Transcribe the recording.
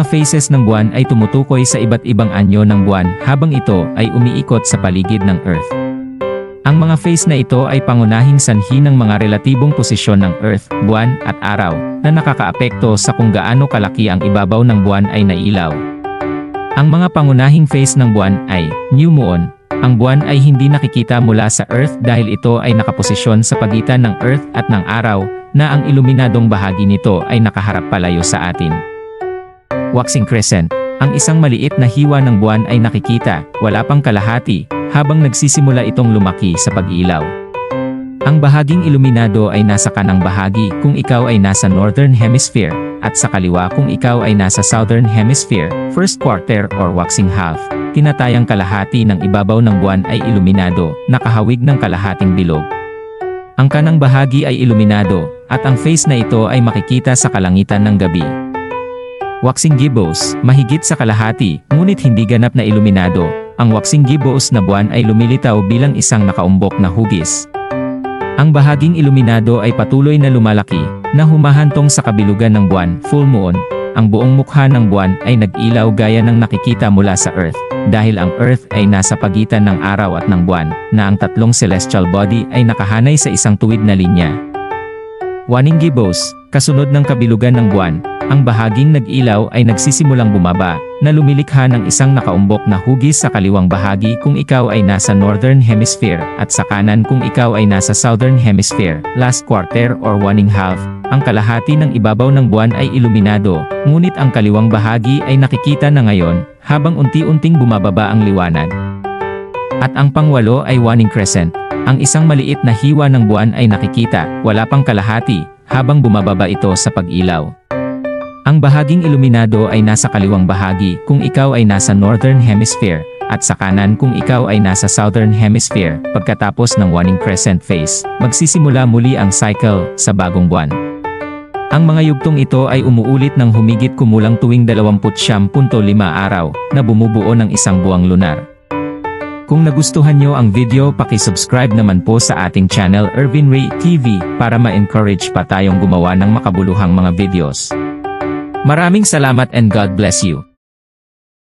mga phases ng buwan ay tumutukoy sa iba't ibang anyo ng buwan habang ito ay umiikot sa paligid ng Earth. Ang mga phase na ito ay pangunahing sanhi ng mga relatibong posisyon ng Earth, buwan, at araw, na nakakaapekto sa kung gaano kalaki ang ibabaw ng buwan ay nailaw. Ang mga pangunahing phase ng buwan ay new moon. Ang buwan ay hindi nakikita mula sa Earth dahil ito ay nakaposisyon sa pagitan ng Earth at ng araw, na ang iluminadong bahagi nito ay nakaharap palayo sa atin. Waxing crescent. Ang isang maliit na hiwa ng buwan ay nakikita, wala pang kalahati, habang nagsisimula itong lumaki sa pag-ilaw. Ang bahaging iluminado ay nasa kanang bahagi kung ikaw ay nasa Northern Hemisphere, at sa kaliwa kung ikaw ay nasa Southern Hemisphere, first quarter or waxing half. Tinatayang kalahati ng ibabaw ng buwan ay iluminado, nakahawig ng kalahating bilog. Ang kanang bahagi ay iluminado, at ang phase na ito ay makikita sa kalangitan ng gabi. Waxing gibbous, mahigit sa kalahati, ngunit hindi ganap na iluminado. Ang waxing gibbous na buwan ay lumilitaw bilang isang nakaumbok na hugis. Ang bahaging iluminado ay patuloy na lumalaki, na humahantong sa kabilugan ng buwan, full moon. Ang buong mukha ng buwan ay nag-ilaw gaya ng nakikita mula sa Earth, dahil ang Earth ay nasa pagitan ng araw at ng buwan, na ang tatlong celestial body ay nakahanay sa isang tuwid na linya. Waning gibbous, kasunod ng kabilugan ng buwan, ang bahaging nag-ilaw ay nagsisimulang bumaba, na lumilikha ng isang nakaumbok na hugis sa kaliwang bahagi kung ikaw ay nasa Northern Hemisphere, at sa kanan kung ikaw ay nasa Southern Hemisphere, last quarter or waning half. Ang kalahati ng ibabaw ng buwan ay iluminado, ngunit ang kaliwang bahagi ay nakikita na ngayon, habang unti-unting bumababa ang liwanag. At ang pangwalo ay waning crescent. Ang isang maliit na hiwa ng buwan ay nakikita, wala pang kalahati, habang bumababa ito sa pag-ilaw. Ang bahaging iluminado ay nasa kaliwang bahagi kung ikaw ay nasa Northern Hemisphere, at sa kanan kung ikaw ay nasa Southern Hemisphere. Pagkatapos ng waning crescent phase, magsisimula muli ang cycle sa bagong buwan. Ang mga yugtong ito ay umuulit ng humigit kumulang tuwing 29.5 araw, na bumubuo ng isang buwang lunar. Kung nagustuhan nyo ang video, paki-subscribe naman po sa ating channel Ervin Ray TV para ma-encourage pa tayong gumawa ng makabuluhang mga videos. Maraming salamat and God bless you.